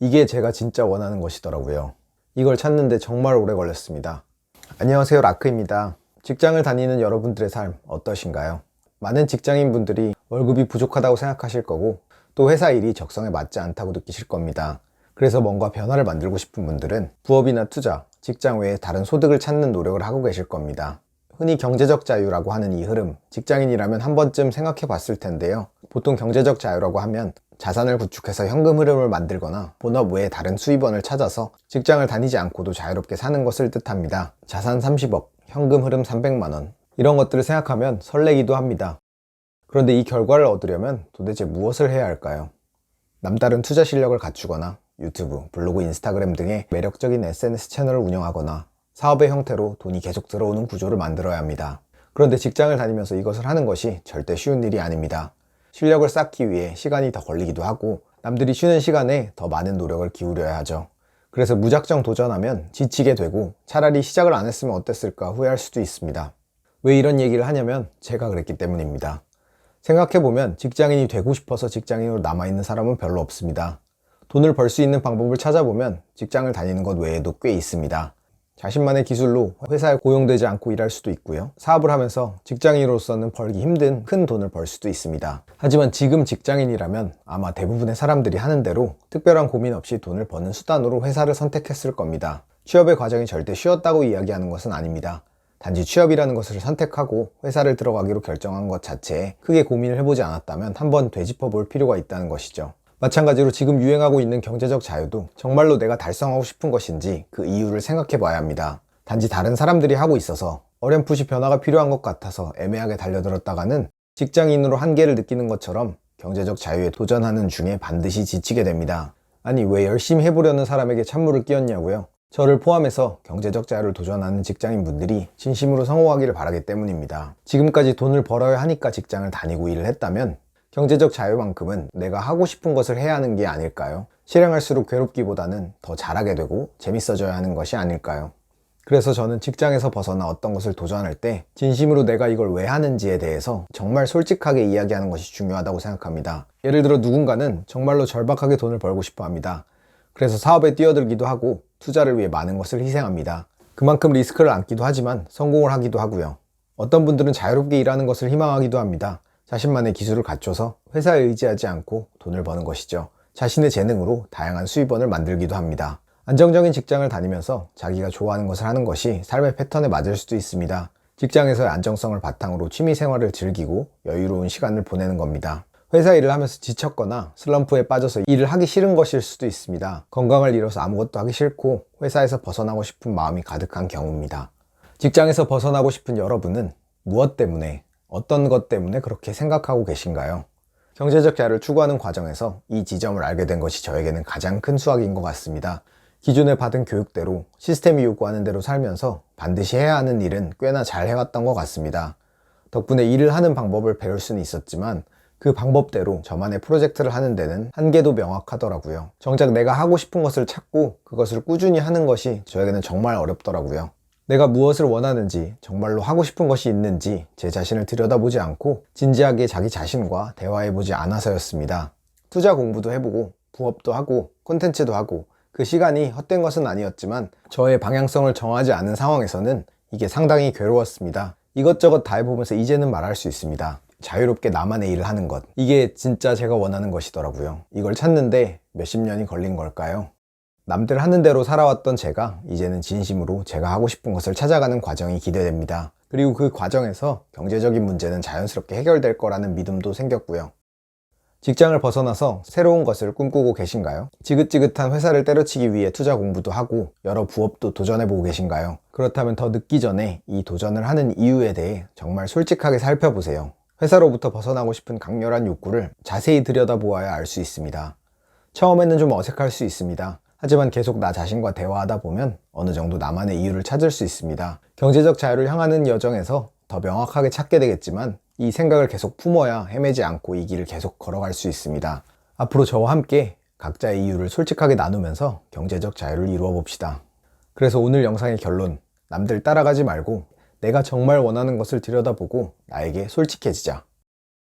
이게 제가 진짜 원하는 것이더라고요. 이걸 찾는데 정말 오래 걸렸습니다. 안녕하세요, 라크입니다. 직장을 다니는 여러분들의 삶 어떠신가요? 많은 직장인분들이 월급이 부족하다고 생각하실 거고 또 회사 일이 적성에 맞지 않다고 느끼실 겁니다. 그래서 뭔가 변화를 만들고 싶은 분들은 부업이나 투자, 직장 외에 다른 소득을 찾는 노력을 하고 계실 겁니다. 흔히 경제적 자유라고 하는 이 흐름, 직장인이라면 한 번쯤 생각해 봤을 텐데요. 보통 경제적 자유라고 하면 자산을 구축해서 현금 흐름을 만들거나 본업 외에 다른 수입원을 찾아서 직장을 다니지 않고도 자유롭게 사는 것을 뜻합니다. 자산 30억, 현금 흐름 300만 원, 이런 것들을 생각하면 설레기도 합니다. 그런데 이 결과를 얻으려면 도대체 무엇을 해야 할까요? 남다른 투자 실력을 갖추거나 유튜브, 블로그, 인스타그램 등의 매력적인 SNS 채널을 운영하거나 사업의 형태로 돈이 계속 들어오는 구조를 만들어야 합니다. 그런데 직장을 다니면서 이것을 하는 것이 절대 쉬운 일이 아닙니다. 실력을 쌓기 위해 시간이 더 걸리기도 하고 남들이 쉬는 시간에 더 많은 노력을 기울여야 하죠. 그래서 무작정 도전하면 지치게 되고 차라리 시작을 안 했으면 어땠을까 후회할 수도 있습니다. 왜 이런 얘기를 하냐면 제가 그랬기 때문입니다. 생각해보면 직장인이 되고 싶어서 직장인으로 남아있는 사람은 별로 없습니다. 돈을 벌 수 있는 방법을 찾아보면 직장을 다니는 것 외에도 꽤 있습니다. 자신만의 기술로 회사에 고용되지 않고 일할 수도 있고요. 사업을 하면서 직장인으로서는 벌기 힘든 큰 돈을 벌 수도 있습니다. 하지만 지금 직장인이라면 아마 대부분의 사람들이 하는 대로 특별한 고민 없이 돈을 버는 수단으로 회사를 선택했을 겁니다. 취업의 과정이 절대 쉬웠다고 이야기하는 것은 아닙니다. 단지 취업이라는 것을 선택하고 회사를 들어가기로 결정한 것 자체에 크게 고민을 해보지 않았다면 한번 되짚어 볼 필요가 있다는 것이죠. 마찬가지로 지금 유행하고 있는 경제적 자유도 정말로 내가 달성하고 싶은 것인지 그 이유를 생각해 봐야 합니다. 단지 다른 사람들이 하고 있어서 어렴풋이 변화가 필요한 것 같아서 애매하게 달려들었다가는 직장인으로 한계를 느끼는 것처럼 경제적 자유에 도전하는 중에 반드시 지치게 됩니다. 아니, 왜 열심히 해보려는 사람에게 찬물을 끼얹냐고요? 저를 포함해서 경제적 자유를 도전하는 직장인분들이 진심으로 성공하기를 바라기 때문입니다. 지금까지 돈을 벌어야 하니까 직장을 다니고 일을 했다면 경제적 자유만큼은 내가 하고 싶은 것을 해야 하는 게 아닐까요? 실행할수록 괴롭기보다는 더 잘하게 되고 재밌어져야 하는 것이 아닐까요? 그래서 저는 직장에서 벗어나 어떤 것을 도전할 때 진심으로 내가 이걸 왜 하는지에 대해서 정말 솔직하게 이야기하는 것이 중요하다고 생각합니다. 예를 들어 누군가는 정말로 절박하게 돈을 벌고 싶어 합니다. 그래서 사업에 뛰어들기도 하고 투자를 위해 많은 것을 희생합니다. 그만큼 리스크를 안기도 하지만 성공을 하기도 하고요. 어떤 분들은 자유롭게 일하는 것을 희망하기도 합니다. 자신만의 기술을 갖춰서 회사에 의지하지 않고 돈을 버는 것이죠. 자신의 재능으로 다양한 수입원을 만들기도 합니다. 안정적인 직장을 다니면서 자기가 좋아하는 것을 하는 것이 삶의 패턴에 맞을 수도 있습니다. 직장에서의 안정성을 바탕으로 취미 생활을 즐기고 여유로운 시간을 보내는 겁니다. 회사 일을 하면서 지쳤거나 슬럼프에 빠져서 일을 하기 싫은 것일 수도 있습니다. 건강을 잃어서 아무것도 하기 싫고 회사에서 벗어나고 싶은 마음이 가득한 경우입니다. 직장에서 벗어나고 싶은 여러분은 무엇 때문에, 어떤 것 때문에 그렇게 생각하고 계신가요? 경제적 자유를 추구하는 과정에서 이 지점을 알게 된 것이 저에게는 가장 큰 수확인 것 같습니다. 기존에 받은 교육대로 시스템이 요구하는 대로 살면서 반드시 해야 하는 일은 꽤나 잘 해왔던 것 같습니다. 덕분에 일을 하는 방법을 배울 수는 있었지만 그 방법대로 저만의 프로젝트를 하는 데는 한계도 명확하더라고요. 정작 내가 하고 싶은 것을 찾고 그것을 꾸준히 하는 것이 저에게는 정말 어렵더라고요. 내가 무엇을 원하는지, 정말로 하고 싶은 것이 있는지 제 자신을 들여다보지 않고 진지하게 자기 자신과 대화해보지 않아서였습니다. 투자 공부도 해보고 부업도 하고 콘텐츠도 하고 그 시간이 헛된 것은 아니었지만 저의 방향성을 정하지 않은 상황에서는 이게 상당히 괴로웠습니다. 이것저것 다 해보면서 이제는 말할 수 있습니다. 자유롭게 나만의 일을 하는 것, 이게 진짜 제가 원하는 것이더라고요. 이걸 찾는데 몇십 년이 걸린 걸까요? 남들 하는 대로 살아왔던 제가 이제는 진심으로 제가 하고 싶은 것을 찾아가는 과정이 기대됩니다. 그리고 그 과정에서 경제적인 문제는 자연스럽게 해결될 거라는 믿음도 생겼고요. 직장을 벗어나서 새로운 것을 꿈꾸고 계신가요? 지긋지긋한 회사를 때려치기 위해 투자 공부도 하고 여러 부업도 도전해보고 계신가요? 그렇다면 더 늦기 전에 이 도전을 하는 이유에 대해 정말 솔직하게 살펴보세요. 회사로부터 벗어나고 싶은 강렬한 욕구를 자세히 들여다보아야 알 수 있습니다. 처음에는 좀 어색할 수 있습니다. 하지만 계속 나 자신과 대화하다 보면 어느 정도 나만의 이유를 찾을 수 있습니다. 경제적 자유를 향하는 여정에서 더 명확하게 찾게 되겠지만 이 생각을 계속 품어야 헤매지 않고 이 길을 계속 걸어갈 수 있습니다. 앞으로 저와 함께 각자의 이유를 솔직하게 나누면서 경제적 자유를 이루어 봅시다. 그래서 오늘 영상의 결론, 남들 따라가지 말고 내가 정말 원하는 것을 들여다보고 나에게 솔직해지자.